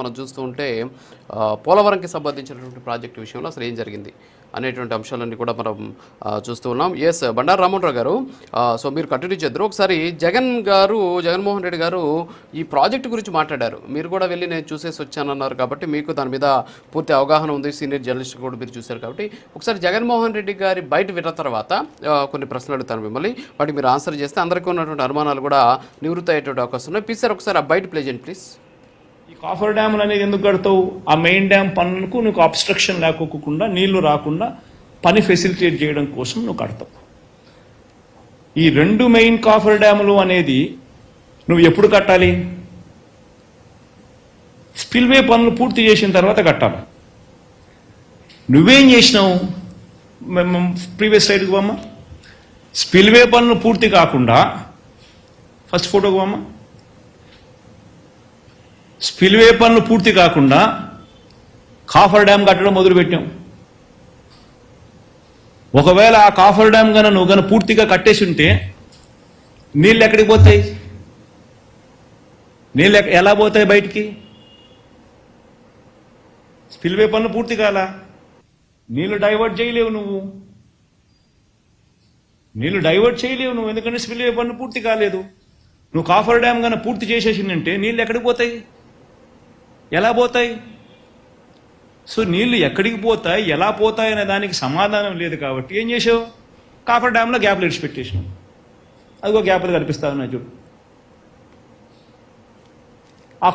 మనం చూస్తూ ఉంటే పోలవరంకి సంబంధించినటువంటి ప్రాజెక్టు విషయంలో అసలు ఏం జరిగింది అనేటువంటి అంశాలన్నీ కూడా మనం చూస్తూ ఉన్నాం. ఎస్ బండారు రామోహన్ గారు, సో మీరు కంటిన్యూ చేద్దరు. ఒకసారి జగన్మోహన్ రెడ్డి గారు ఈ ప్రాజెక్టు గురించి మాట్లాడారు. మీరు కూడా వెళ్ళి నేను చూసేసి వచ్చానన్నారు కాబట్టి మీకు దాని మీద పూర్తి అవగాహన ఉంది. సీనియర్ జర్నలిస్ట్ కూడా మీరు చూశారు కాబట్టి ఒకసారి జగన్మోహన్ రెడ్డి గారి బయట విన్న తర్వాత కొన్ని ప్రశ్నలు అడుగుతాను మిమ్మల్ని. వాటికి మీరు ఆన్సర్ చేస్తే అందరికీ ఉన్నటువంటి అనుమానాలు కూడా నివృత్తి అయ్యేటువంటి అవకాశం ఉన్నాయి. ప్లీజ్ సార్ ఒకసారి ఆ బయట ప్లే చేయండి ప్లీజ్. ఈ కాఫర్ డ్యాములు అనేది ఎందుకు కడతావు? ఆ మెయిన్ డ్యామ్ పనులకు నీకు అబ్స్ట్రక్షన్ లేకోకుండా నీళ్లు రాకుండా పని ఫెసిలిటేట్ చేయడం కోసం నువ్వు కడతావు. ఈ రెండు మెయిన్ కాఫర్ డ్యాములు అనేది నువ్వు ఎప్పుడు కట్టాలి? స్పిల్వే పనులు పూర్తి చేసిన తర్వాత కట్టాలి. నువ్వేం చేసినావు? ప్రీవియస్ స్లైడ్కి పోమ్మా. స్పిల్వే పనులు పూర్తి కాకుండా ఫస్ట్ ఫోటోకి పోమ్మా. స్పిల్వే పనులు పూర్తి కాకుండా కాఫర్ డ్యామ్ కట్టడం మొదలుపెట్టాం. ఒకవేళ ఆ కాఫర్ డ్యామ్ నువ్వు పూర్తిగా కట్టేసి ఉంటే నీళ్ళు ఎక్కడికి పోతాయి? నీళ్ళు ఎలా పోతాయి బయటికి? స్పిల్వే పనులు పూర్తి కాలా, నీళ్లు డైవర్ట్ చేయలేవు నువ్వు. ఎందుకంటే స్పిల్వే పనులు పూర్తి కాలేదు. నువ్వు కాఫర్ డ్యామ్ పూర్తి చేసేసిందంటే నీళ్ళు ఎక్కడికి పోతాయి? ఎలా పోతాయి? సో నీళ్లు ఎక్కడికి పోతాయి, ఎలా పోతాయి అనే దానికి సమాధానం లేదు. కాబట్టి ఏం చేసావు? కాఫర్ డ్యామ్లో గ్యాప్లు ఇడిచిపెట్టేసినావు. అదిగో గ్యాప్లు కనిపిస్తా ఉన్నాయి చూడు. ఆ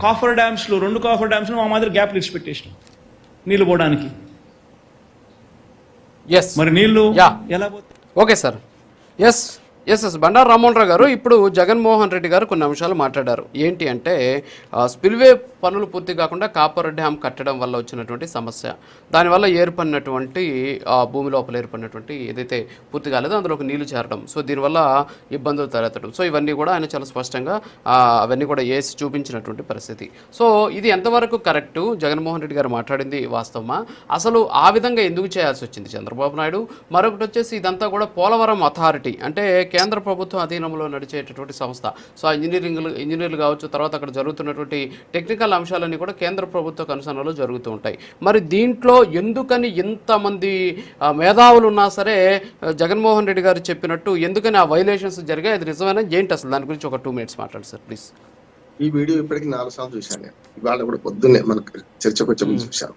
కాఫర్ డ్యామ్స్లో 2 కాఫర్ డ్యామ్స్లో మా మాదిరి గ్యాప్లు ఇడిచిపెట్టేసినావు నీళ్లు పోవడానికి. మరి నీళ్లు ఎలా పోతాయి? Okay sir. Yes Bandaru Ramohan గారు, ఇప్పుడు జగన్మోహన్ రెడ్డి గారు కొన్ని అంశాలు మాట్లాడారు. ఏంటి అంటే స్పిల్వే పనులు పూర్తి కాకుండా కాపర్ డ్యామ్ కట్టడం వల్ల వచ్చినటువంటి సమస్య, దానివల్ల ఏర్పడినటువంటి భూమి లోపల ఏర్పడినటువంటి ఏదైతే పూర్తి కాలేదో అందులోకి నీళ్లు చేరడం, సో దీనివల్ల ఇబ్బందులు తలెత్తడం, సో ఇవన్నీ కూడా ఆయన చాలా స్పష్టంగా అవన్నీ కూడా వేసి చూపించినటువంటి పరిస్థితి. సో ఇది ఎంతవరకు కరెక్టు? జగన్మోహన్ రెడ్డి గారు మాట్లాడింది వాస్తవమా? అసలు ఆ విధంగా ఎందుకు చేయాల్సి వచ్చింది చంద్రబాబు నాయుడు? మరొకటి వచ్చేసి ఇదంతా కూడా పోలవరం అథారిటీ అంటే కేంద్ర ప్రభుత్వం అధీనంలో నడిచేటటువంటి సంస్థ. సో ఇంజనీర్లు కావచ్చు, తర్వాత అక్కడ జరుగుతున్నటువంటి టెక్నికల్ అంశాలన్నీ కూడా కేంద్ర ప్రభుత్వ కనుసన్నలో జరుగుతూ ఉంటాయి. మరి దీంట్లో ఎందుకని ఇంతమంది మేధావులు ఉన్నా సరే జగన్మోహన్ రెడ్డి గారు చెప్పినట్టు ఎందుకని ఆ వైలేషన్స్ జరిగాయి? అది నిజమైన ఏంటి అసలు? దాని గురించి ఒక 2 minutes మాట్లాడు సార్ ప్లీజ్. ఈ వీడియో ఇప్పటికి 4 సార్లు చూశాను నేను. ఇవాళ కూడా పొద్దున్నే మనకు చర్చకు వచ్చే చూశాను.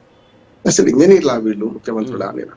అసలు ఇంజనీర్లా వీళ్ళు ముఖ్యమంత్రులా? నేను